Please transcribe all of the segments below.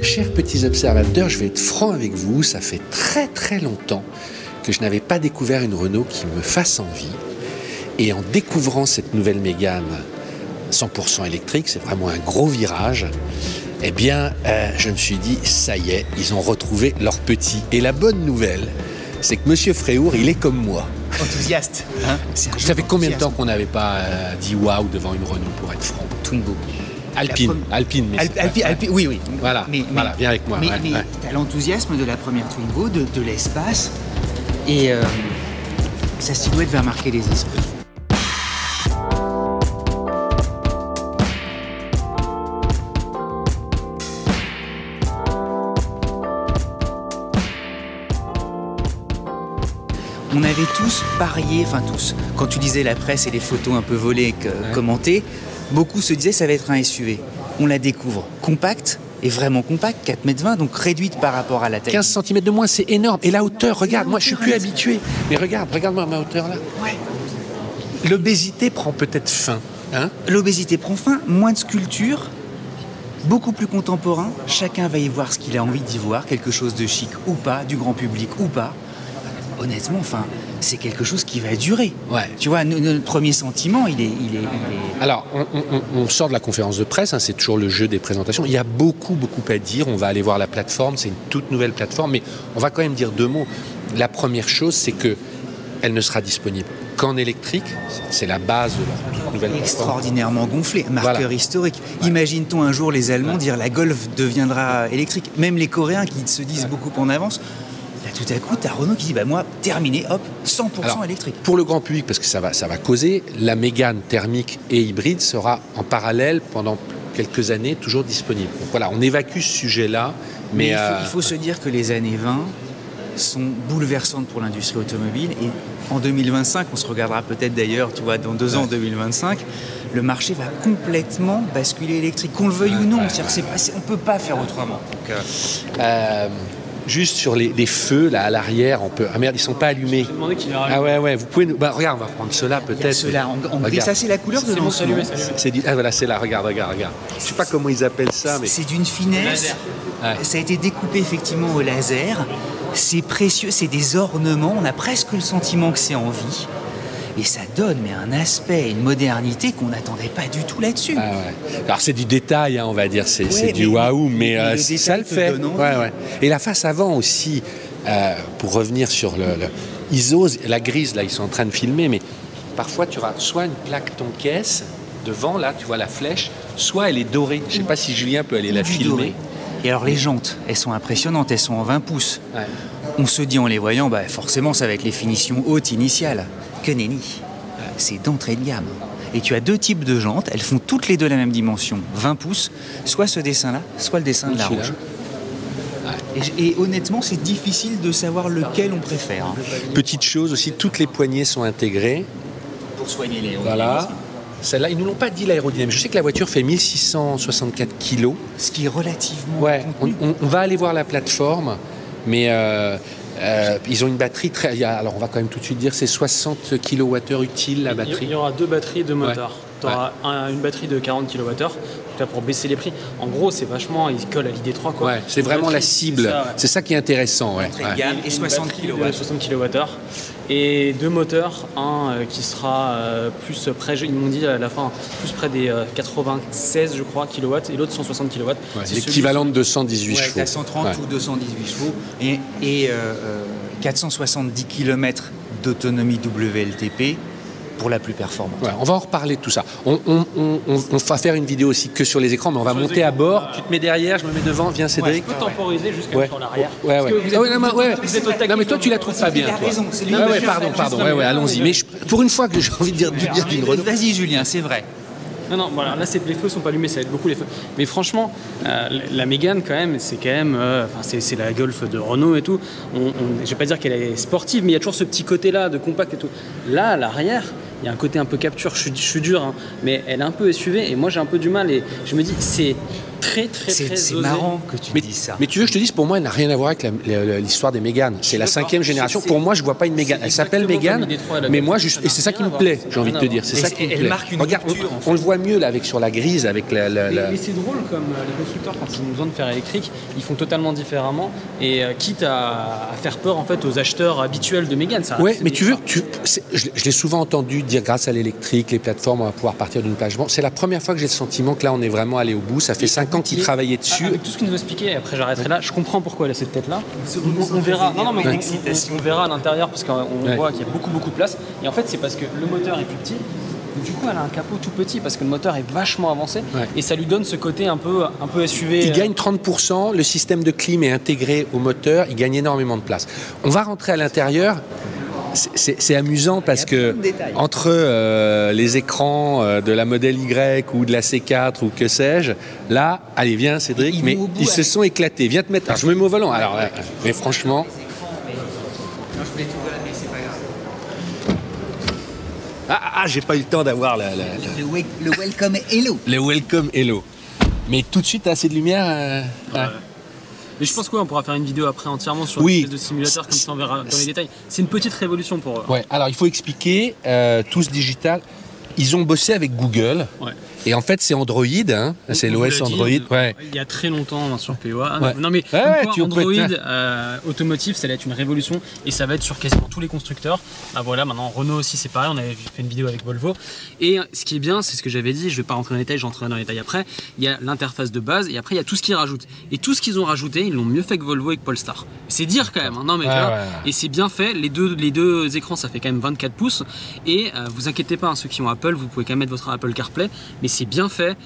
chers petits observateurs, je vais être franc avec vous, ça fait très très longtemps que je n'avais pas découvert une Renault qui me fasse envie. Et en découvrant cette nouvelle Mégane 100% électrique, c'est vraiment un gros virage, eh bien, je me suis dit, ça y est, ils ont retrouvé leur petit. Et la bonne nouvelle, c'est que Monsieur Fréhour, il est comme moi. Enthousiaste. Hein, ça fait combien de temps qu'on n'avait pas dit waouh devant une Renault, pour être franc? Twingo. Alpine, oui, oui. Voilà, voilà, viens avec moi. Mais t'as l'enthousiasme de la première Twingo, de l'espace, et sa silhouette va marquer les esprits. On avait tous parié, enfin tous, quand tu lisais la presse et les photos un peu volées commentées, beaucoup se disaient ça va être un SUV. On la découvre compact, et vraiment compact, 4,20 m, donc réduite par rapport à la taille. 15 cm de moins, c'est énorme. Et la hauteur, regarde, moi je suis plus habitué. Mais regarde-moi ma hauteur là. Ouais. L'obésité prend peut-être fin. Hein? L'obésité prend fin, moins de sculpture, beaucoup plus contemporain. Chacun va y voir ce qu'il a envie d'y voir, quelque chose de chic ou pas, du grand public ou pas. Honnêtement, enfin, c'est quelque chose qui va durer. Ouais. Tu vois, notre premier sentiment, il est... Alors, on sort de la conférence de presse, hein, c'est toujours le jeu des présentations. Il y a beaucoup à dire. On va aller voir la plateforme, c'est une toute nouvelle plateforme, mais on va quand même dire deux mots. La première chose, c'est que elle ne sera disponible qu'en électrique. C'est la base de la toute nouvelle plateforme. Extraordinairement gonflé, marqueur historique. Ouais. Imagine-t-on un jour les Allemands dire la Golf deviendra électrique. Même les Coréens qui se disent beaucoup en avance. Là, tout à coup, tu as Renault qui dit bah, moi, terminé, hop, 100% alors, électrique. Pour le grand public, parce que ça va causer, la Mégane thermique et hybride sera en parallèle pendant quelques années toujours disponible. Donc voilà, on évacue ce sujet-là. Mais il faut se dire que les années 20 sont bouleversantes pour l'industrie automobile. Et en 2025, on se regardera peut-être d'ailleurs, tu vois, dans 2 ans, 2025, le marché va complètement basculer électrique, qu'on le veuille ou non. On ne peut pas faire autrement. Donc, juste sur les feux là à l'arrière, on peut. Ah merde, ils sont pas allumés. Ah ouais, vous pouvez nous. Bah regarde, on va prendre ceux-là peut-être. Ceux-là en gris, ça c'est la couleur de lancement. Ah voilà, c'est là. Regarde. Je sais pas comment ils appellent ça, mais c'est d'une finesse. Ouais. Ça a été découpé effectivement au laser. C'est précieux, c'est des ornements. On a presque le sentiment que c'est en vie. Et ça donne un aspect, une modernité qu'on n'attendait pas du tout là-dessus. Ah ouais. Alors c'est du détail, hein, on va dire, c'est du waouh, mais ça le fait. Ouais. Et la face avant aussi, pour revenir sur le ISO, la grise, là, ils sont en train de filmer, mais parfois tu auras soit une plaque ton caisse, devant, là, tu vois la flèche, soit elle est dorée. Je ne sais pas si Julien peut aller la filmer. Doré. Et alors les jantes, elles sont impressionnantes, elles sont en 20 pouces. Ouais. On se dit en les voyant, forcément ça va être les finitions hautes initiales. Que nenni, c'est d'entrée de gamme. Et tu as 2 types de jantes, elles font toutes les deux la même dimension, 20 pouces, soit ce dessin-là, soit le dessin de la rouge. Et honnêtement, c'est difficile de savoir lequel on préfère. Hein. Petite chose aussi, toutes les poignées sont intégrées. Pour soigner les voilà. Celle-là, ils ne nous l'ont pas dit l'aérodynamique. Je sais que la voiture fait 1664 kg. Ce qui est relativement... Ouais, on va aller voir la plateforme, mais... ils ont une batterie très... Alors on va quand même tout de suite dire c'est 60 kWh utile la batterie. Il y aura 2 batteries, 2 moteurs. Tu auras une batterie de 40 kWh là, pour baisser les prix. En gros, c'est vachement... Ils collent à l'ID3. Quoi. Ouais, c'est vraiment la cible. C'est ça qui est intéressant. Ouais. Gamme et 60 kWh. 60 kWh. Et 2 moteurs, un qui sera plus près, ils m'ont dit à la fin, plus près des 96, je crois, kilowatts, et l'autre 160 kW. Ouais, l'équivalent de 218 chevaux. 130 ou 218 chevaux. Et 470 km d'autonomie WLTP pour la plus performante. Ouais, on va en reparler de tout ça. On va faire une vidéo aussi que sur les écrans, mais on va monter à bord. Tu te mets derrière, je me mets devant. Viens Cédric. Je peux temporiser jusqu'à sur l'arrière. Non mais toi tu la trouves pas bien. Il a raison. C'est lui pardon. Allons-y. Mais pour une fois que j'ai envie de dire d'une Renault. Vas-y Julien, c'est vrai. Non, voilà, là les feux sont pas allumés, ça aide beaucoup les feux. Mais franchement, la Mégane quand même, c'est c'est la Golf de Renault et tout. Je vais pas dire qu'elle est sportive, mais il y a toujours ce petit côté-là de compact et tout. Là, à l'arrière, il y a un côté un peu capture. Je suis dur, hein, mais elle est un peu SUV et moi j'ai un peu du mal. Et je me dis, C'est marrant que tu dises ça. Mais tu veux que je te dise, pour moi, elle n'a rien à voir avec l'histoire des Mégane. C'est la 5e génération. Pour moi, je vois pas une Mégane. Elle s'appelle Mégane, mais moi, et c'est ça qui me plaît, j'ai envie de te dire. C'est ça qui me plaît. Regarde, on le voit mieux là, avec sur la grise, avec la. Mais c'est drôle comme les constructeurs, quand ils ont besoin de faire électrique, ils font totalement différemment. Et quitte à faire peur en fait aux acheteurs habituels de Mégane. Ouais, mais tu veux, je l'ai souvent entendu dire, grâce à l'électrique, les plateformes, on va pouvoir partir d'une page blanche. C'est la première fois que j'ai le sentiment que là, on est vraiment allé au bout. Ça fait 5 ans qu'ils travaillaient dessus. Avec tout ce qu'il nous a expliqué, après j'arrêterai là, je comprends pourquoi elle a cette tête-là. On verra. Non, mais on verra à l'intérieur parce qu'on voit qu'il y a beaucoup de place. Et en fait, c'est parce que le moteur est plus petit. Donc, du coup, elle a un capot tout petit parce que le moteur est vachement avancé et ça lui donne ce côté un peu SUV. Il gagne 30%, le système de clim est intégré au moteur, il gagne énormément de place. On va rentrer à l'intérieur. C'est amusant parce que entre les écrans de la modèle Y ou de la C4 ou que sais-je, là, allez viens Cédric, mais ils se sont éclatés. Viens te mettre. Alors, je me mets au volant. Alors, mais franchement. Non, je voulais t'ouvrir, mais c'est pas grave. J'ai pas eu le temps d'avoir le Welcome Hello. Le Welcome Hello. Mais tout de suite, t'as assez de lumière. Mais je pense qu'on pourra faire une vidéo après entièrement sur une espèce de simulateur, comme ça on verra dans les détails. C'est une petite révolution pour eux. Ouais, alors il faut expliquer, tous digital, ils ont bossé avec Google. Ouais. Et en fait, c'est Android, hein. C'est l'OS Android. Ouais. Il y a très longtemps sur POA. Ouais. Non mais Android automotive, ça va être une révolution et ça va être sur quasiment tous les constructeurs. Ah, voilà, maintenant Renault aussi c'est pareil, on avait fait une vidéo avec Volvo. Et ce qui est bien, c'est ce que j'avais dit, je vais pas rentrer dans les détails, j'entrerai dans les détails après. Il y a l'interface de base et après il y a tout ce qu'ils rajoutent. Et tout ce qu'ils ont rajouté, ils l'ont mieux fait que Volvo et que Polestar. C'est dire quand même, hein. Non mais et c'est bien fait. Les deux écrans, ça fait quand même 24 pouces. Et vous inquiétez pas, hein, ceux qui ont Apple, vous pouvez quand même mettre votre Apple CarPlay. Mais c'est bien fait,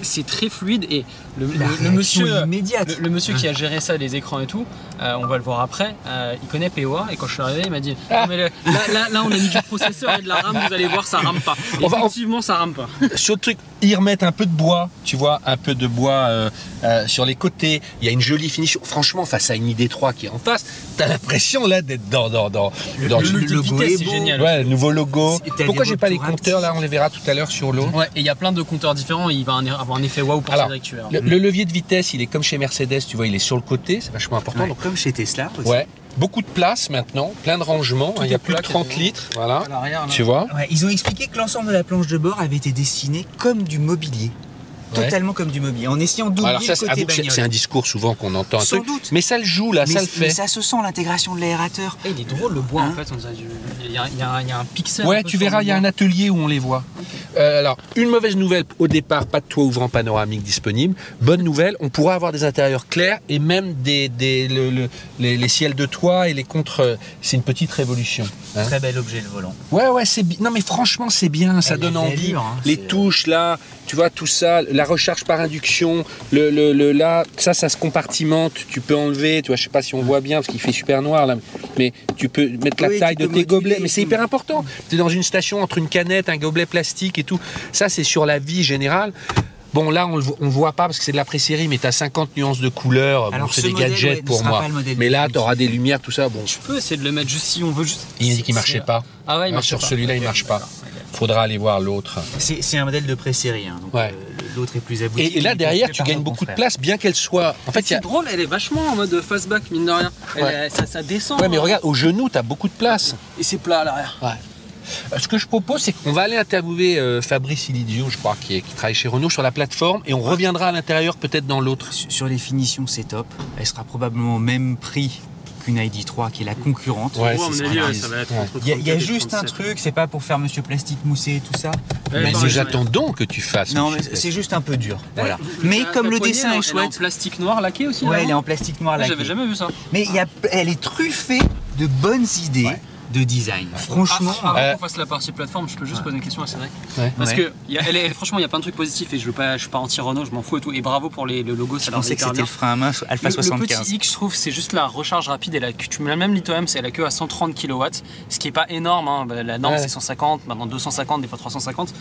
c'est très fluide et le monsieur qui a géré ça, les écrans et tout, on va le voir après, il connaît POA et quand je suis arrivé il m'a dit non, mais là on a mis du processeur et de la RAM, vous allez voir ça rame pas. Effectivement ça rame pas. Sur le truc, ils remettent un peu de bois, tu vois, un peu de bois sur les côtés, il y a une jolie finition. Franchement, face à une ID3 qui est en face, t'as l'impression là d'être dans le logo, c'est génial. Ouais, le nouveau logo. Pourquoi j'ai pas les compteurs là, on les verra tout à l'heure sur l'eau. Ouais, et il y a plein de compteurs différents, il va avoir un effet waouh pour Cédric, tu verras. Le levier de vitesse, il est comme chez Mercedes, tu vois, il est sur le côté, c'est vachement important. Ouais, donc, comme chez Tesla aussi. Ouais. Beaucoup de place maintenant, plein de rangements, il y a plus de 30 litres, voilà, tu vois. Ouais, ils ont expliqué que l'ensemble de la planche de bord avait été dessiné comme du mobilier. Totalement comme du mobilier, en essayant d'oublier le côté bagnole. C'est un discours souvent qu'on entend. Sans doute. Mais ça le joue là, ça le fait. Mais ça se sent l'intégration de l'aérateur. Il est drôle le bois en fait, on dirait il y a un pixel. Ouais, tu verras, il y a un atelier où on les voit. Alors, une mauvaise nouvelle au départ, pas de toit ouvrant panoramique disponible. Bonne nouvelle, on pourra avoir des intérieurs clairs et même les ciels de toit et les contre. C'est une petite révolution. Hein. Très bel objet le volant. Ouais, c'est bien. Non mais franchement, c'est bien, ça donne envie. Les touches là, tu vois tout ça, la recharge par induction, là, ça se compartimente, tu peux enlever, tu vois, je sais pas si on voit bien parce qu'il fait super noir là, mais tu peux mettre la taille de tes gobelets, mais c'est hyper important. Tu es dans une station entre une canette, un gobelet plastique et tout. Ça c'est sur la vie générale. Bon là on voit pas parce que c'est de la pré-série, mais tu as 50 nuances de couleurs, bon, c'est des gadgets pour moi. Mais là tu auras des lumières, tout ça. Bon, je peux essayer de le mettre juste si on veut juste. Il dit qu'il marchait pas. Ah ouais, il marche sur pas. Celui-là il marche pas. Faudra aller voir l'autre. C'est un modèle de pré-série, hein, donc l'autre est plus abouti. Et là derrière tu gagnes beaucoup de place, bien qu'elle soit. En fait, c'est drôle, elle est vachement en mode fastback mine de rien. Ça descend. Ouais, mais regarde, au genou tu as beaucoup de place. Et c'est plat à l'arrière. Ouais. Ce que je propose, c'est qu'on va aller interviewer Fabrice Ilidio, je crois, qui travaille chez Renault sur la plateforme, et on reviendra à l'intérieur peut-être dans l'autre. Sur les finitions, c'est top. Elle sera probablement au même prix qu'une ID3 qui est la concurrente. Ouais, ça va être il y a juste un truc, c'est pas pour faire Monsieur Plastique moussé et tout ça. Mais j'attends donc que tu fasses. Non, mais c'est juste un peu dur. Voilà. Mais comme le dessin est chouette. Elle est en plastique noir laqué aussi. Ouais, elle est en plastique noir laqué. J'avais jamais vu ça. Mais elle est truffée de bonnes idées. De design. Franchement, avant qu'on fasse la partie plateforme, je peux juste poser une question à Cédric. Parce que franchement, il y a plein de trucs positifs et je suis pas anti-Renault, je m'en fous et tout. Et bravo pour le logo, ça leur fait que c'était le frein à main Alpha 75. Le petit X, je trouve, c'est juste la recharge rapide et tu mets même l'Ito-M, c'est la queue à 130 kW, ce qui est pas énorme. Hein. La norme c'est 150, maintenant 250, des fois 350.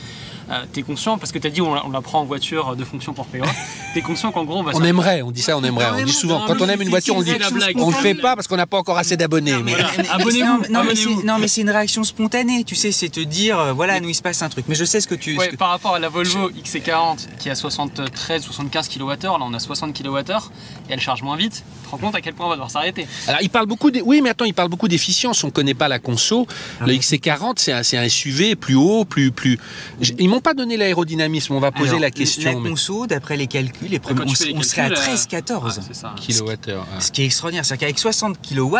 t'es conscient, parce que t'as dit on la prend en voiture de fonction pour payer. T'es conscient qu'en gros on aimerait, on dit ça, on aimerait. On dit souvent, quand on aime une voiture, on dit on le fait pas parce qu'on n'a pas encore assez d'abonnés. Abonnez-vous. Non, mais c'est une réaction spontanée, tu sais, c'est te dire, voilà, nous il se passe un truc. Mais je sais ce que tu... Par rapport à la Volvo XC40 qui a 73-75 kWh, là on a 60 kWh, et elle charge moins vite. Tu te rends compte à quel point on va devoir s'arrêter? Alors il parle beaucoup oui, mais attends, il parle beaucoup d'efficience. On connaît pas la conso. Le XC40, c'est un SUV plus haut, plus. Ils m'ont pas donné l'aérodynamisme. On va poser la question. La conso, d'après les calculs, on serait à 13-14 kWh. Ce qui est extraordinaire, c'est qu'avec 60 kW,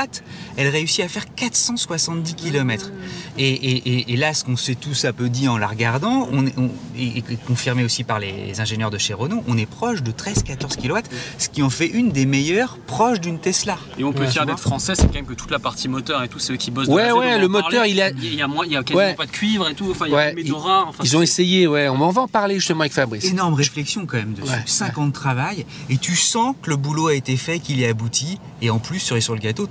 elle réussit à faire 470 km. Et là, ce qu'on s'est tous un peu dit en la regardant, et confirmé aussi par les ingénieurs de chez Renault, on est proche de 13-14 kW, ce qui en fait une des meilleures proches d'une Tesla. Et on peut dire d'être français, c'est quand même que toute la partie moteur et tout, c'est eux qui bossent. Le moteur, il y a quasiment pas de cuivre et tout. Enfin, il y a Medora. Enfin, ils ont essayé, on va en parler justement avec Fabrice. Énorme réflexion quand même dessus. 5 ans de travail, et tu sens que le boulot a été fait, qu'il est abouti, et en plus, cerise sur le gâteau,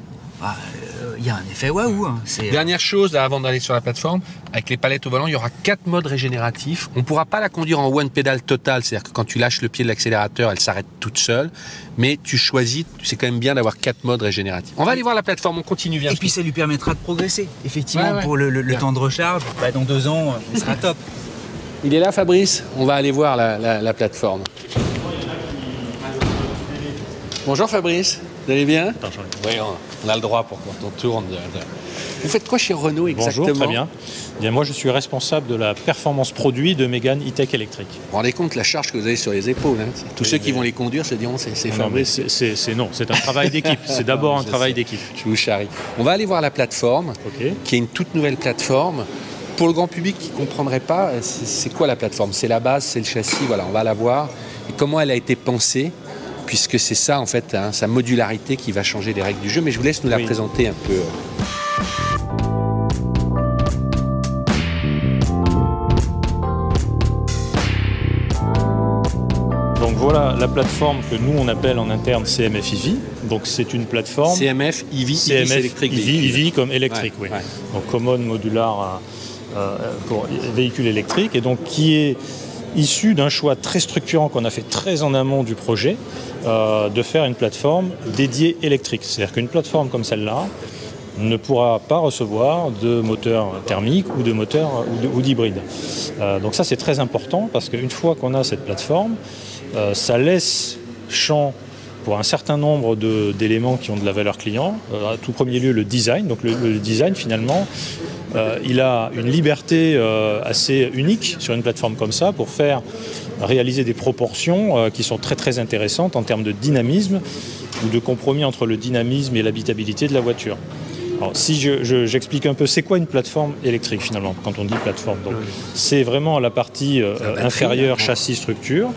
il y a un effet waouh. Hein. Dernière chose, là, avant d'aller sur la plateforme, avec les palettes au volant, il y aura 4 modes régénératifs. On ne pourra pas la conduire en one pedal total, c'est-à-dire que quand tu lâches le pied de l'accélérateur, elle s'arrête toute seule. Mais tu choisis, c'est quand même bien d'avoir 4 modes régénératifs. On va aller voir la plateforme, on continue. Et puis ça lui permettra de progresser. Effectivement, pour le temps de recharge, dans 2 ans, il sera top. Il est là, Fabrice? On va aller voir la plateforme. Bonjour Fabrice, vous allez bien? Oui, on a le droit pour quand on tourne. Vous faites quoi chez Renault exactement? Bonjour, très bien. Bien, moi, je suis responsable de la performance produit de Mégane E-Tech électrique. Vous vous rendez compte la charge que vous avez sur les épaules, hein? Tous ceux qui vont les conduire se diront c'est Fabrice. Non, c'est un travail d'équipe. C'est d'abord un travail d'équipe. Je vous charrie. On va aller voir la plateforme, qui est une toute nouvelle plateforme. Pour le grand public qui ne comprendrait pas, c'est quoi la plateforme? C'est la base, c'est le châssis, voilà, on va la voir. Et comment elle a été pensée, puisque c'est ça, en fait, sa modularité qui va changer les règles du jeu. Mais je vous laisse nous la présenter un peu. Donc voilà la plateforme que nous on appelle en interne CMF EV. Donc c'est une plateforme CMF EV, CMF électrique. EV comme électrique, oui. Donc Common Modular pour véhicule électrique, et donc qui est issu d'un choix très structurant qu'on a fait très en amont du projet, de faire une plateforme dédiée électrique. C'est-à-dire qu'une plateforme comme celle-là ne pourra pas recevoir de moteur thermique ou de moteur ou d'hybride. Donc ça c'est très important, parce qu'une fois qu'on a cette plateforme, ça laisse champ pour un certain nombre d'éléments qui ont de la valeur client. À tout premier lieu, le design. Donc le design, finalement, il a une liberté assez unique sur une plateforme comme ça pour réaliser des proportions qui sont très très intéressantes en termes de dynamisme ou de compromis entre le dynamisme et l'habitabilité de la voiture. Alors, si j'explique un peu, c'est quoi une plateforme électrique finalement, quand on dit plateforme? Donc, c'est vraiment la partie inférieure, châssis, structure.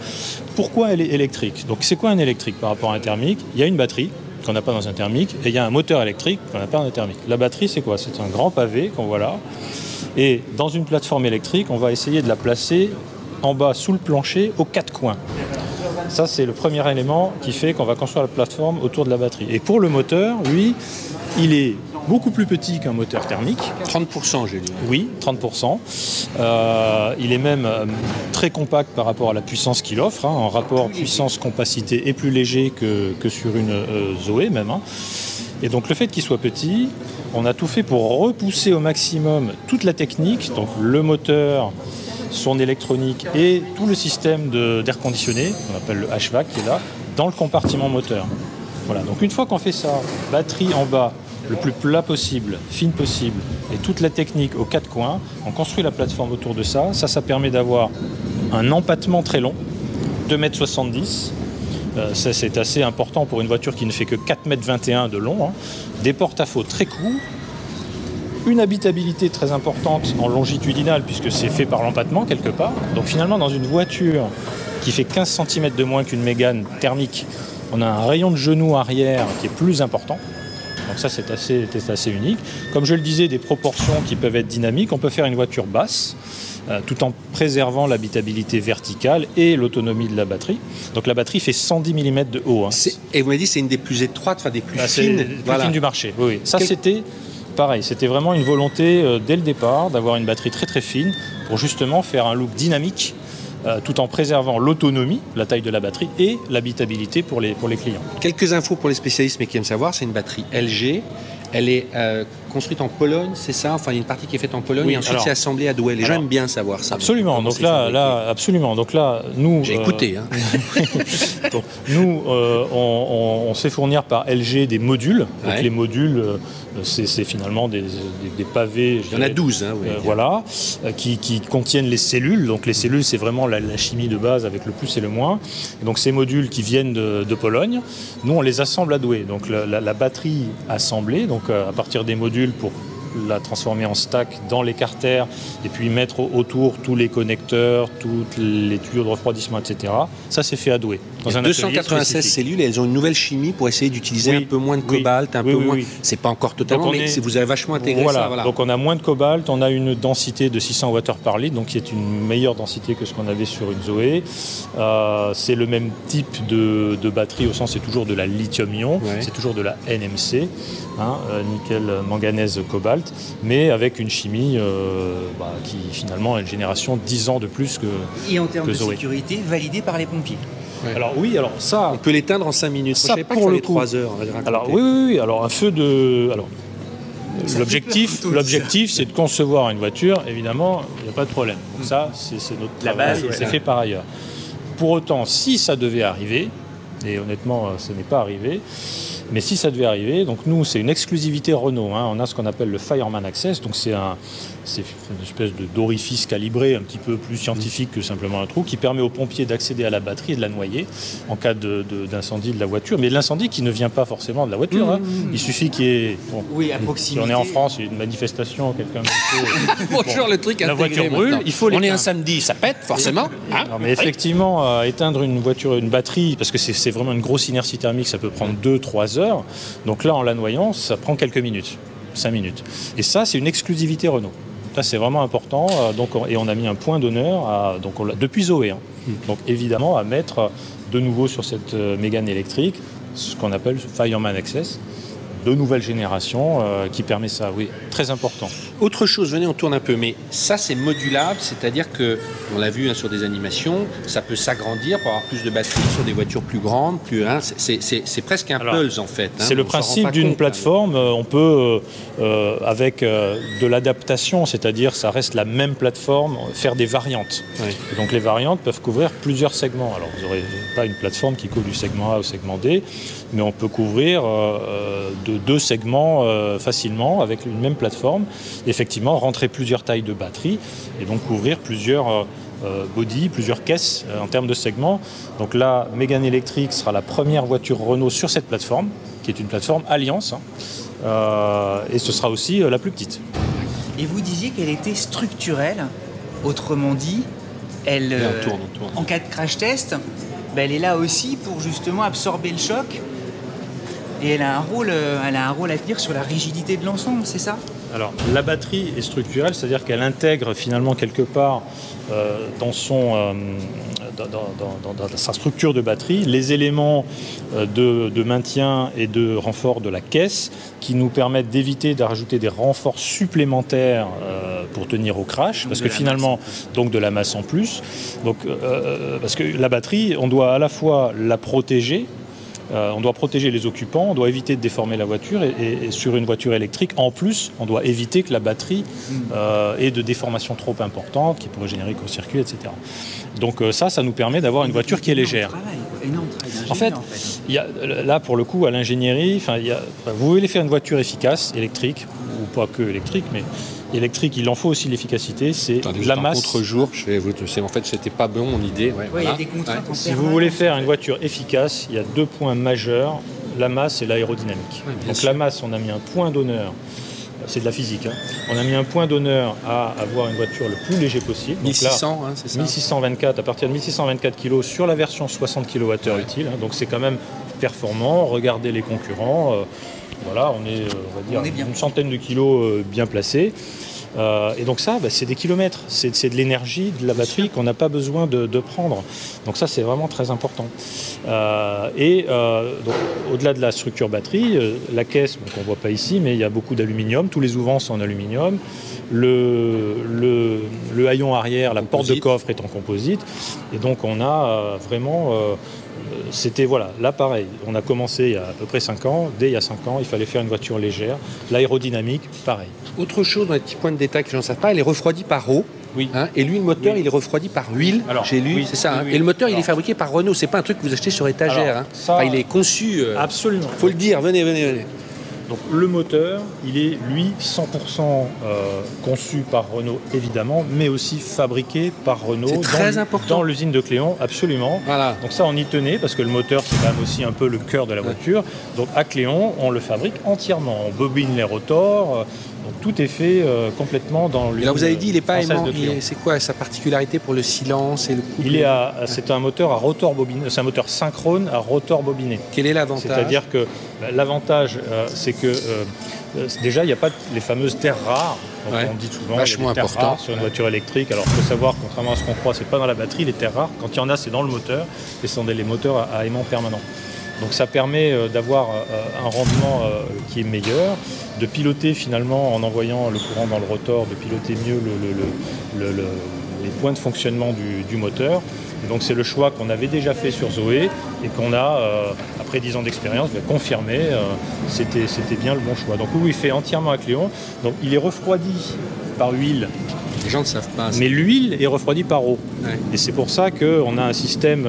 Pourquoi elle est électrique? Donc c'est quoi un électrique par rapport à un thermique? Il y a une batterie qu'on n'a pas dans un thermique, et il y a un moteur électrique qu'on n'a pas dans un thermique. La batterie, c'est quoi? C'est un grand pavé qu'on voit là. Et dans une plateforme électrique, on va essayer de la placer en bas sous le plancher aux 4 coins. Ça, c'est le premier élément qui fait qu'on va construire la plateforme autour de la batterie. Et pour le moteur, lui, il est beaucoup plus petit qu'un moteur thermique. 30%, j'ai dit. Oui, 30%. Il est même très compact par rapport à la puissance qu'il offre. En rapport puissance-compacité est plus léger que sur une Zoé même. Et donc le fait qu'il soit petit, on a tout fait pour repousser au maximum toute la technique, donc le moteur, son électronique et tout le système d'air conditionné, qu'on appelle le HVAC qui est là, dans le compartiment moteur. Voilà, donc une fois qu'on fait ça, batterie en bas, le plus plat possible, fine possible, et toute la technique aux 4 coins, on construit la plateforme autour de ça. Ça permet d'avoir un empattement très long, 2,70 m. Ça, c'est assez important pour une voiture qui ne fait que 4,21 m de long. Des porte-à-faux très courts, une habitabilité très importante en longitudinal, puisque c'est fait par l'empattement quelque part. Donc finalement, dans une voiture qui fait 15 cm de moins qu'une Mégane thermique, on a un rayon de genou arrière qui est plus important. Donc ça, c'est assez unique. Comme je le disais, des proportions qui peuvent être dynamiques. On peut faire une voiture basse, tout en préservant l'habitabilité verticale et l'autonomie de la batterie. Donc la batterie fait 110 mm de haut. Et vous m'avez dit c'est une des plus étroites, enfin des plus fines. C'est la plus fine du marché. Oui. Ça, c'était pareil, c'était vraiment une volonté dès le départ d'avoir une batterie très très fine pour justement faire un look dynamique tout en préservant l'autonomie, la taille de la batterie et l'habitabilité pour les clients. Quelques infos pour les spécialistes mais qui aiment savoir, c'est une batterie LG. Elle est construite en Pologne, c'est ça? Enfin, il y a une partie qui est faite en Pologne et ensuite c'est assemblé à Douai. Les gens aiment bien savoir ça. Absolument. Donc absolument. Donc là, nous... J'ai écouté. Hein. Donc, nous, on sait fournir par LG des modules. Donc les modules, c'est finalement des pavés. Il y en a 12. Hein, voilà, qui contiennent les cellules. Donc les cellules, c'est vraiment la chimie de base avec le plus et le moins. Et donc ces modules qui viennent de Pologne, nous, on les assemble à Douai. Donc la batterie assemblée, donc à partir des modules pour la transformer en stack dans les carters et puis mettre autour tous les connecteurs, toutes les tuyaux de refroidissement, etc. Ça, c'est fait à Douai. Dans un 296 cellules et elles ont une nouvelle chimie pour essayer d'utiliser un peu moins de cobalt, un peu moins. C'est pas encore totalement, mais vous avez vachement intégré ça. Voilà. Donc on a moins de cobalt, on a une densité de 600 Wh par litre, donc qui est une meilleure densité que ce qu'on avait sur une Zoé. C'est le même type de batterie au sens, c'est toujours de la lithium-ion, c'est toujours de la NMC, nickel, manganèse, cobalt, mais avec une chimie qui finalement a une génération 10 ans de plus que Zoé. Et en termes de sécurité, validée par les pompiers. Ouais. Alors oui, alors ça... On peut l'éteindre en 5 minutes. Ça, je savais pas pour le 3 heures. Alors oui. Alors un feu de... Alors, l'objectif, c'est de concevoir une voiture. Évidemment, il n'y a pas de problème. Donc ça, c'est notre travail. C'est fait par ailleurs. Pour autant, si ça devait arriver, et honnêtement, ce n'est pas arrivé, mais si ça devait arriver, donc nous, c'est une exclusivité Renault. On a ce qu'on appelle le Fireman Access. Donc c'est une espèce d'orifice calibré un petit peu plus scientifique que simplement un trou qui permet aux pompiers d'accéder à la batterie et de la noyer en cas d'incendie de la voiture. Mais l'incendie qui ne vient pas forcément de la voiture. Il suffit qu'il y ait... à proximité. Si on est en France, il y a une manifestation, quelqu'un... Bonjour, le truc la voiture brûle, il faut on est un samedi, ça pète forcément. Non, mais effectivement, éteindre une voiture, une batterie, parce que c'est vraiment une grosse inertie thermique, ça peut prendre 2-3 heures. Donc là, en la noyant, ça prend quelques minutes, 5 minutes. Et ça, c'est une exclusivité Renault. Ça, c'est vraiment important. Et on a mis un point d'honneur depuis Zoé. Donc évidemment, à mettre de nouveau sur cette Mégane électrique, ce qu'on appelle Fireman Access, de nouvelle génération qui permet ça, oui, très important. Autre chose, venez, on tourne un peu, mais ça c'est modulable, c'est-à-dire que, on l'a vu sur des animations, ça peut s'agrandir pour avoir plus de batterie sur des voitures plus grandes, c'est presque un Pulse en fait. C'est le principe d'une plateforme, on peut, avec de l'adaptation, c'est-à-dire ça reste la même plateforme, faire des variantes. Et donc les variantes peuvent couvrir plusieurs segments. Alors vous n'aurez pas une plateforme qui couvre du segment A au segment D, mais on peut couvrir de 2 segments facilement avec une même plateforme. Effectivement, rentrer plusieurs tailles de batterie et donc couvrir plusieurs body, plusieurs caisses en termes de segments. Donc la Mégane électrique sera la première voiture Renault sur cette plateforme, qui est une plateforme Alliance, et ce sera aussi la plus petite. Et vous disiez qu'elle était structurelle, autrement dit, on tourne. En cas de crash test, elle est là aussi pour justement absorber le choc. Et elle a un rôle à tenir sur la rigidité de l'ensemble, c'est ça? Alors, la batterie est structurelle, c'est-à-dire qu'elle intègre finalement quelque part dans sa structure de batterie les éléments de maintien et de renfort de la caisse qui nous permettent d'éviter de rajouter des renforts supplémentaires pour tenir au crash, parce que finalement, donc de la masse en plus. Donc, parce que la batterie, on doit à la fois la protéger, on doit protéger les occupants, on doit éviter de déformer la voiture et sur une voiture électrique, en plus, on doit éviter que la batterie ait de déformations trop importantes qui pourraient générer court-circuit, etc. Donc ça nous permet d'avoir une voiture qui est légère. En fait, là, pour le coup, à l'ingénierie, vous voulez faire une voiture efficace, électrique, ou pas que électrique, mais électrique, il en faut aussi l'efficacité, c'est la masse. Contre-jour, en fait, c'était pas bon mon idée. Il y a des contraintes. Si vous voulez faire une voiture efficace, il y a 2 points majeurs, la masse et l'aérodynamique. Donc la masse, on a mis un point d'honneur, c'est de la physique, on a mis un point d'honneur à avoir une voiture le plus léger possible. Donc 1600, là, c'est ça 1624, à partir de 1624 kg sur la version 60 kWh utile, donc c'est quand même performant. Regardez les concurrents. Voilà, on est, on va dire, une centaine de kilos bien placés. Et donc ça, c'est des kilomètres, c'est de l'énergie de la batterie qu'on n'a pas besoin de prendre. Donc ça, c'est vraiment très important. Donc, au-delà de la structure batterie, la caisse, qu'on ne voit pas ici, mais il y a beaucoup d'aluminium, tous les ouvrants sont en aluminium. Le haillon arrière, la porte de coffre est en composite. Et donc on a vraiment... c'était là pareil, on a commencé il y a à peu près 5 ans, dès il y a 5 ans il fallait faire une voiture légère, l'aérodynamique pareil. Autre chose dans les petits points de détail que je ne sais pas, elle est refroidie par eau. Oui. Et lui, le moteur, il est refroidi par huile. J'ai lu, c'est ça. Oui. Et le moteur, il est fabriqué par Renault. C'est pas un truc que vous achetez sur étagère. Ça, il est conçu. Absolument. Faut le dire. Venez. Donc le moteur, il est lui 100% conçu par Renault évidemment, mais aussi fabriqué par Renault. C'est très important. Dans l'usine de Cléon, absolument. Voilà. Donc ça, on y tenait parce que le moteur, c'est quand même aussi un peu le cœur de la voiture. Donc à Cléon, on le fabrique entièrement. On bobine les rotors. Donc tout est fait complètement dans l'usine. Alors vous avez dit, il n'est pas aimant. De Cléon. C'est quoi sa particularité pour le silence et le couple? C'est un moteur à rotor bobiné. C'est un moteur synchrone à rotor bobiné. Quel est l'avantage? C'est-à-dire que l'avantage, c'est que déjà, il n'y a pas les fameuses terres rares. Donc on dit souvent vachement il y a des terres important rares sur une voiture électrique. Alors il faut savoir, contrairement à ce qu'on croit, c'est pas dans la batterie les terres rares. Quand il y en a, c'est dans le moteur. Et ce sont les moteurs à aimant permanent. Donc ça permet d'avoir un rendement qui est meilleur, de piloter finalement en envoyant le courant dans le rotor, de piloter mieux les points de fonctionnement du moteur. Et donc c'est le choix qu'on avait déjà fait sur Zoé et qu'on a, après 10 ans d'expérience, confirmé, c'était bien le bon choix. Donc oui, il fait entièrement à Cléon. Donc il est refroidi par huile. Les gens ne savent pas. Mais l'huile est refroidie par eau. Ouais. Et c'est pour ça qu'on a un système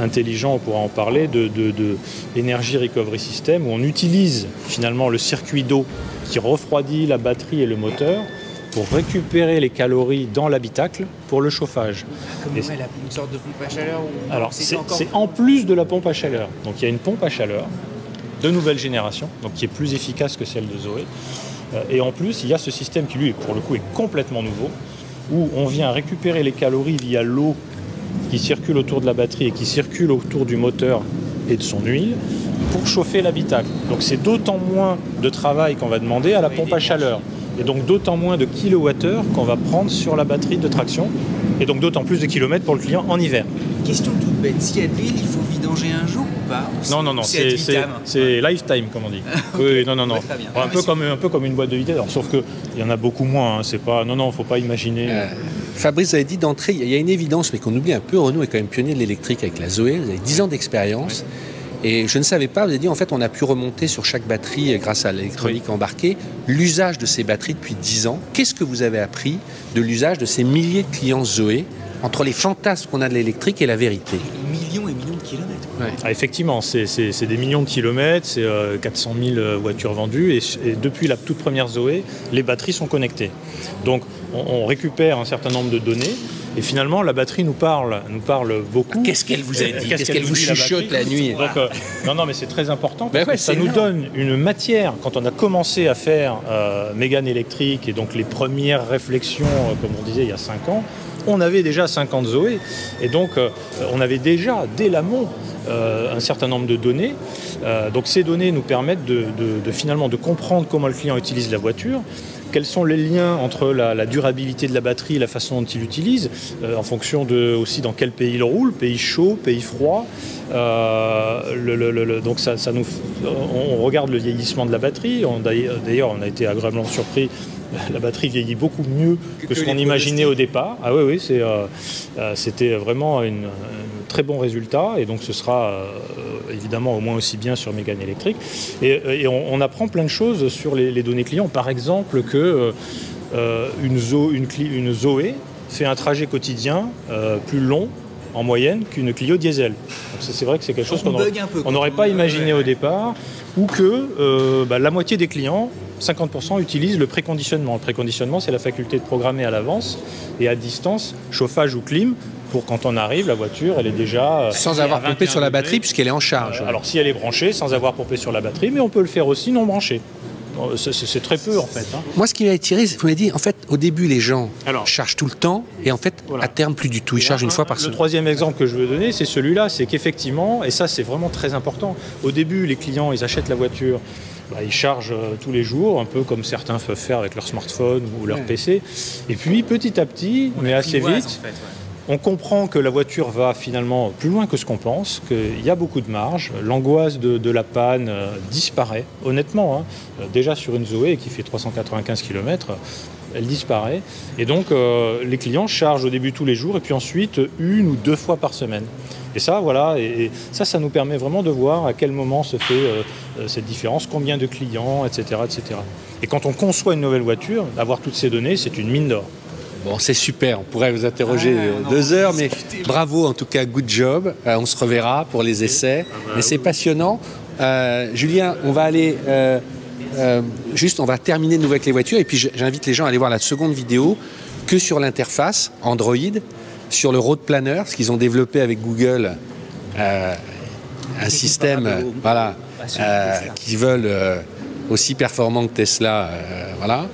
intelligent, on pourra en parler, de Energy Recovery System, où on utilise finalement le circuit d'eau qui refroidit la batterie et le moteur pour récupérer les calories dans l'habitacle pour le chauffage. Comme une sorte de pompe à chaleur Alors c'est en plus de la pompe à chaleur. Donc il y a une pompe à chaleur de nouvelle génération, donc qui est plus efficace que celle de Zoé. Et en plus, il y a ce système qui, lui, pour le coup, est complètement nouveau, où on vient récupérer les calories via l'eau qui circule autour de la batterie et qui circule autour du moteur et de son huile pour chauffer l'habitacle. Donc c'est d'autant moins de travail qu'on va demander à la pompe à chaleur. Et donc d'autant moins de kilowattheures qu'on va prendre sur la batterie de traction. Et donc d'autant plus de kilomètres pour le client en hiver. Question toute bête, s'il y a de l'huile, il faut vidanger un jour ou pas? Non, c'est lifetime comme on dit. Okay. Oui, non. Un peu comme une boîte de vitesse. Alors, sauf qu'il y en a beaucoup moins. C'est pas, faut pas imaginer. Fabrice, vous avez dit d'entrée, il y a une évidence, mais qu'on oublie un peu. Renault est quand même pionnier de l'électrique avec la Zoé. Vous avez 10 ans d'expérience. Oui. Et je ne savais pas, vous avez dit, en fait, on a pu remonter sur chaque batterie, grâce à l'électronique embarquée, l'usage de ces batteries depuis 10 ans. Qu'est-ce que vous avez appris de l'usage de ces milliers de clients Zoé, entre les fantasmes qu'on a de l'électrique et la vérité? Millions et millions de kilomètres. Ouais. Effectivement, c'est des millions de kilomètres, c'est 400 000 voitures vendues. Et depuis la toute première Zoé, les batteries sont connectées. Donc, on récupère un certain nombre de données. Et finalement, la batterie nous parle beaucoup. Qu'est-ce qu'elle vous a dit? Qu'est-ce qu'elle vous chuchote la nuit? Donc, non, mais c'est très important parce que ça nous donne une matière. Quand on a commencé à faire Mégane électrique et donc les premières réflexions, comme on disait il y a 5 ans, on avait déjà 50 Zoé. Et donc, on avait déjà, dès l'amont, un certain nombre de données. Donc, ces données nous permettent finalement de comprendre comment le client utilise la voiture. Quels sont les liens entre la durabilité de la batterie et la façon dont il l'utilise, en fonction aussi dans quel pays il roule, pays chaud, pays froid. Donc on regarde le vieillissement de la batterie. D'ailleurs, on a été agréablement surpris. La batterie vieillit beaucoup mieux que ce qu'on imaginait au départ. Ah oui, c'était vraiment un très bon résultat. Et donc ce sera évidemment au moins aussi bien sur Mégane électrique. Et on apprend plein de choses sur les données clients. Par exemple que une Zoé fait un trajet quotidien plus long en moyenne qu'une Clio diesel. Donc c'est vrai que c'est quelque chose qu'on n'aurait pas imaginé au départ. Ou que la moitié des clients, 50%, utilisent le préconditionnement. Le préconditionnement, c'est la faculté de programmer à l'avance et à distance, chauffage ou clim, pour quand on arrive, la voiture, elle est déjà... sans avoir pompé sur la batterie, puisqu'elle est en charge. Alors si elle est branchée, sans avoir pompé sur la batterie, mais on peut le faire aussi non branché. C'est très peu en fait. Moi, ce qui m'a attiré, c'est que vous m'avez dit, en fait, au début, les gens chargent tout le temps, et en fait, à terme, plus du tout. Ils chargent une fois par semaine. Le troisième exemple que je veux donner, c'est celui-là, c'est qu'effectivement, et ça c'est vraiment très important, au début, les clients, ils achètent la voiture, ils chargent tous les jours, un peu comme certains peuvent faire avec leur smartphone ou leur PC. Et puis petit à petit, mais assez vite, on comprend que la voiture va finalement plus loin que ce qu'on pense, qu'il y a beaucoup de marge. L'angoisse de la panne disparaît, honnêtement. Déjà sur une Zoé qui fait 395 km, elle disparaît. Et donc les clients chargent au début tous les jours et puis ensuite 1 ou 2 fois par semaine. Et ça, voilà, et ça nous permet vraiment de voir à quel moment se fait cette différence, combien de clients, etc., etc. Et quand on conçoit une nouvelle voiture, avoir toutes ces données, c'est une mine d'or. Bon, c'est super, on pourrait vous interroger 2 heures, mais bravo, en tout cas, good job. On se reverra pour les essais, mais c'est passionnant. Julien, on va aller... on va terminer de nouveau avec les voitures, et puis j'invite les gens à aller voir la seconde vidéo que sur l'interface Android, sur le Road Planner, ce qu'ils ont développé avec Google, un système qui veulent aussi performant que Tesla. Voilà.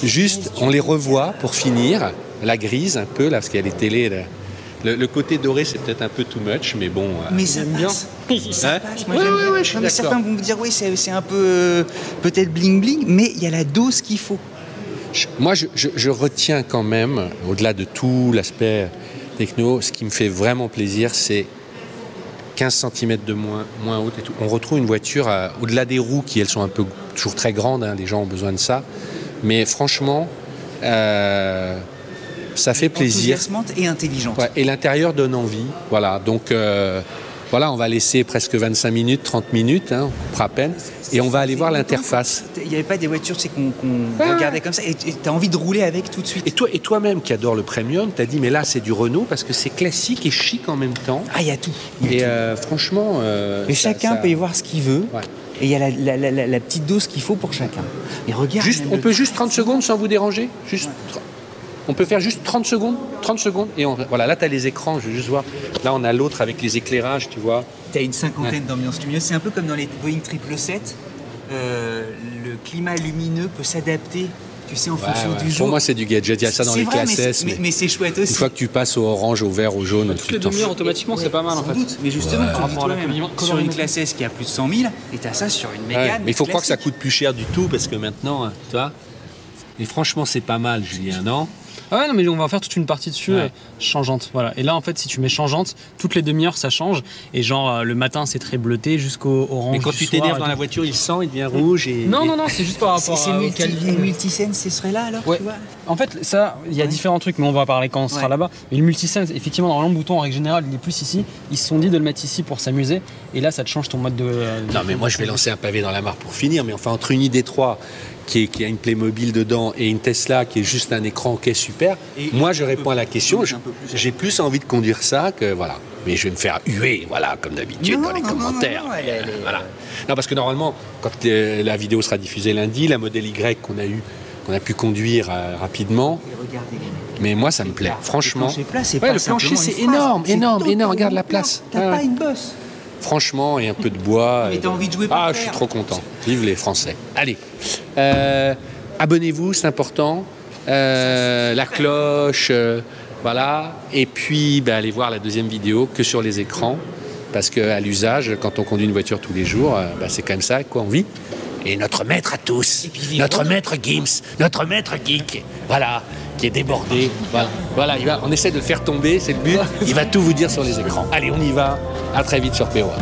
Juste, on les revoit pour finir, la grise un peu, là, parce qu'il y a les télés. Le côté doré, c'est peut-être un peu too much, mais bon. Mais ça bien. Ça passe. Moi, je suis d'accord. Certains vont me dire, oui, c'est un peu peut-être bling-bling, mais il y a la dose qu'il faut. Moi, je retiens quand même, au-delà de tout l'aspect techno, ce qui me fait vraiment plaisir, c'est 15 cm de moins haute et tout. On retrouve une voiture, au-delà des roues, qui elles sont un peu toujours très grandes, les gens ont besoin de ça. Mais franchement, ça fait plaisir. Enthousiasmante et intelligente. Ouais, et l'intérieur donne envie. Voilà, donc on va laisser presque 25 minutes, 30 minutes, on coupera à peine, et on va aller voir l'interface. Il n'y avait pas des voitures qu'on regardait comme ça, et tu as envie de rouler avec tout de suite. Et toi-même qui adore le premium, tu as dit, mais là c'est du Renault, parce que c'est classique et chic en même temps. Ah, il y a tout. Franchement... et chacun peut y voir ce qu'il veut. Ouais. Et il y a la petite dose qu'il faut pour chacun. Et regarde. On peut juste 30 secondes sans vous déranger. On peut faire juste 30 secondes. 30 secondes. Et voilà, là, tu as les écrans. Je veux juste voir. Là, on a l'autre avec les éclairages, tu vois. Tu as une cinquantaine d'ambiances lumineuses. C'est un peu comme dans les Boeing 777. Le climat lumineux peut s'adapter, tu sais, en fonction du jour. Pour moi, c'est du gadget. Il y a ça dans les classes S. Mais c'est chouette aussi. Une fois que tu passes au orange, au vert, au jaune, toutes les demi-heures automatiquement, c'est pas mal en fait. Doute. Mais justement, sur une classe S qui a plus de 100 000, et tu as ça sur une Mégane. Mais il faut croire que ça coûte plus cher du tout, parce que maintenant, tu vois. Et franchement, c'est pas mal, Julien, non? Ah ouais, non, mais on va faire toute une partie dessus, changeante. Voilà. Et là, en fait, si tu mets changeante, toutes les demi-heures, ça change. Et genre, le matin, c'est très bleuté jusqu'au orange. Mais quand tu t'énerves dans la voiture, il sent, il devient rouge. Non, c'est juste par rapport à. Les multisense, ce serait là alors, tu vois. En fait, ça, il y a différents trucs, mais on va parler quand on sera là-bas. Mais le multisense, effectivement, dans le bouton, en règle générale, il est plus ici. Ils se sont dit de le mettre ici pour s'amuser. Et là, ça te change ton mode de. Non, mais moi, je vais lancer un pavé dans la mare pour finir. Mais enfin, entre une ID3 qui a une Playmobil dedans et une Tesla qui est juste un écran qui est super, moi, je réponds à la question. J'ai plus envie de conduire ça que voilà. Mais je vais me faire huer, voilà, comme d'habitude, dans les commentaires. Voilà. Non, parce que normalement, quand la vidéo sera diffusée lundi, la modèle Y qu'on a pu conduire rapidement. Mais moi, ça me plaît. Franchement. Le plancher, c'est énorme. Regarde la place. T'as pas une bosse. Franchement, et un peu de bois. Mais t'as envie de jouer par terre. Je suis trop content. Vive les Français. Allez. Abonnez-vous, c'est important. La cloche, voilà. Et puis, allez voir la deuxième vidéo que sur les écrans. Parce qu'à l'usage, quand on conduit une voiture tous les jours, c'est quand même ça, quoi, on vit. Et notre maître à tous, notre maître Gims, notre maître geek, voilà, qui est débordé. Voilà, on essaie de le faire tomber, c'est le but. Il va tout vous dire sur les écrans. Allez, on y va. À très vite sur POA.